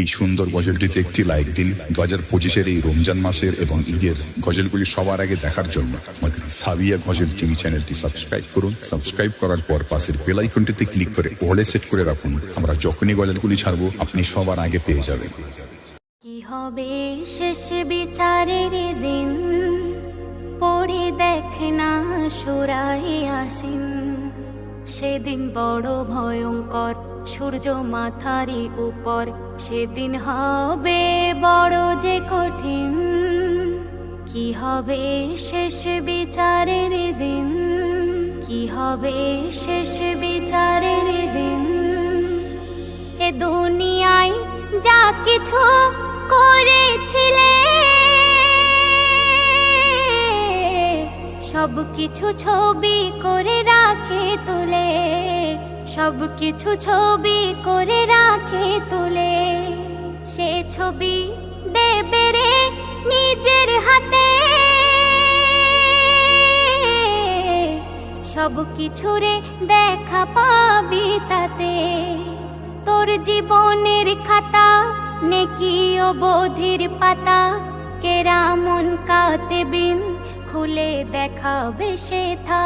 এই সুন্দর গজলটিতে একটি লাইক দিন। 2025-এর এই রমজান মাসের এবং ঈদের গজলগুলি সবার আগে দেখার জন্য আমাদের সাবিয়া গজল টিভি চ্যানেলটি সাবস্ক্রাইব করুন। সাবস্ক্রাইব করার পর পাশের বেল আইকনটিতে ক্লিক করে অলে সেট করে রাখুন। আমরা যখনই গজলগুলি ছাড়বো আপনি সবার আগে পেয়ে যাবেন। কি হবে শেষ বিচারের দিন, পড়ে দেখ না সূরায়ে ইয়াসিন। সেদিন বড় ভয়ঙ্কর, সূর্য মাথারি উপর, সেদিন হবে বড় যে কঠিন। কি হবে শেষ বিচারের দিন, কি হবে শেষ বিচারের দিন। এ দুনিয়ায় যা কিছু করেছিলে সব কিছু ছবি করে রাখে তুলে, সব কিছু ছবি করে রাখে তুলে। সে ছবি দেবে রে নিজের হাতে, সব কিছু রে দেখা পাবি তাতে। তোর জীবনের খাতা নেকি ও বোধির পাতা, কেরামন কাতেবিন খুলে দেখাবে সেথা।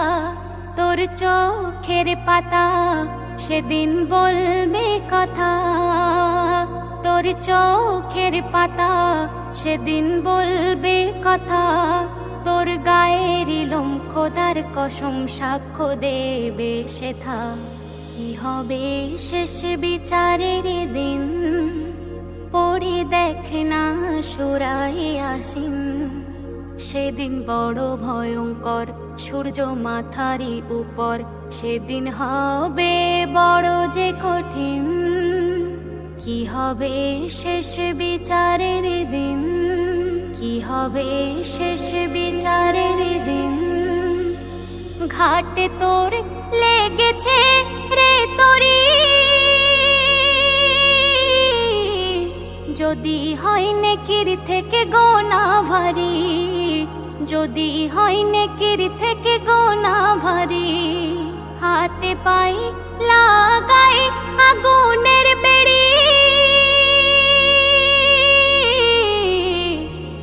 তোর চোখের পাতা সেদিন বলবে কথা, তোর চোখের পাতা সেদিন বলবে কথা। তোর গায়ের লোম খোদার কসম সাক্ষ্য দেবে সেথা। কি হবে শেষ বিচারের দিন, পড়ে দেখ না সূরায়ে ইয়াসিন। সেদিন বড় ভয়ঙ্কর, সূর্য মাথারি উপর, সেদিন হবে বড় যে কঠিন। কি হবে শেষ বিচারের দিন, কি হবে শেষ বিচারের দিন। ঘাটে তোর লেগেছে রে তরি, যদি হয় নেকির থেকে গোনা ভারী, যদি হয় নেকির থেকে গোনা ভারী। হাতে পাই লাগাই আগুনের বেড়ি,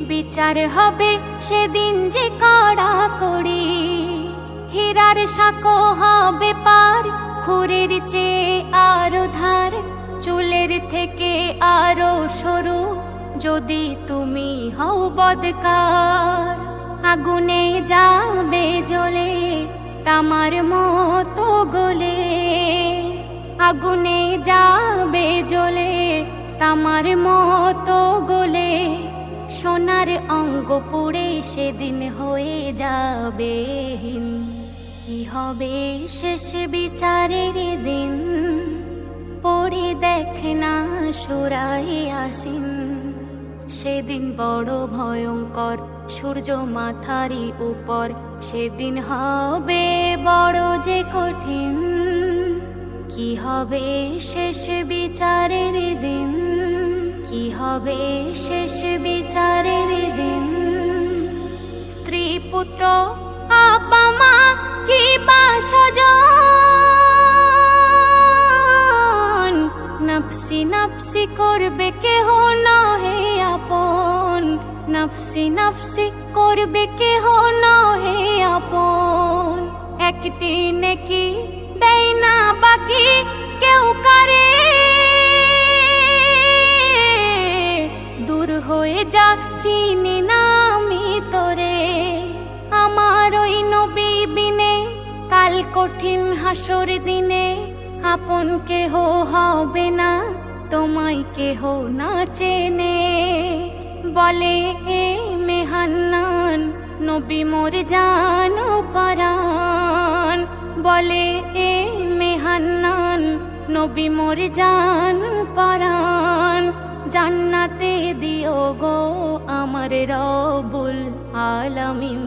বিচার হবে সেদিন যে কড়াকড়ি। হীরার সাঁকো হবে পার, খুরের চেয়ে আরো ধার, চুলের থেকে আরো সরু যদি তুমি হও বদকার। আগুনে যাবে জ্বলে তামার মতো গলে, আগুনে যাবে জ্বলে তামার মতো গলে। সোনার অঙ্গ পুড়ে সেদিন হয়ে যাবে হীন। কি হবে শেষ বিচারের দিন, পড়ে দেখ না সূরায়ে ইয়াসিন। সেদিন বড় ভয়ঙ্কর, সূর্য মাথারি উপর, সেদিন হবে বড় যে কঠিন। কি হবে শেষ বিচারের দিন, কি হবে শেষ বিচারের দিন। স্ত্রী পুত্র আপা মা কি বা স্বজন, নফসি নফসি করবে কেহ নহে আপন, নফসি নফসি করবে কেহ নহে আপন। একটি নেকি দেয় না বাকি কেউ কারে, দূর হয়ে যা চিনি না আমি তোরে। আমার ওই নবী বিনে কাল কঠিন হাসর দিনে, আপন কেহ হবে না তোমায় কেহ না চেনে। বলে এ মেহান্নান নবী মোর জান পরান, বলে এ মেহান্নান নবী মোর জান পরান। জান্নাতে দিও গো আমার রব্বুল আলামিন।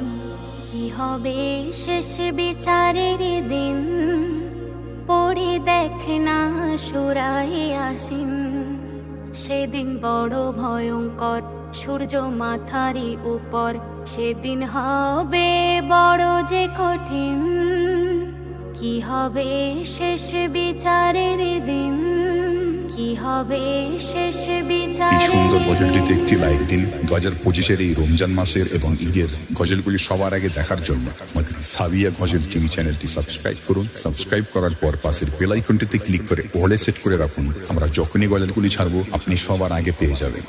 কি হবে শেষ বিচারের দিন, পড়ে দেখ না সূরায়ে ইয়াসিন। সেদিন বড় ভয়ঙ্কর, সূর্য মাথারি উপর, সেদিন হবে বড় যে কঠিন। কি হবে শেষ বিচারের দিন, কি হবে শেষ বিচার। গজলটিতে একটি লাইক দিন। 2025-এর এই রমজান মাসের এবং ঈদের গজলগুলি সবার আগে দেখার জন্য আমাদের সাবিয়া গজল টিভি চ্যানেলটি সাবস্ক্রাইব করুন। সাবস্ক্রাইব করার পর পাশের বেল আইকনটিতে ক্লিক করে অলে সেট করে রাখুন। আমরা যখনই গজলগুলি ছাড়বো আপনি সবার আগে পেয়ে যাবেন।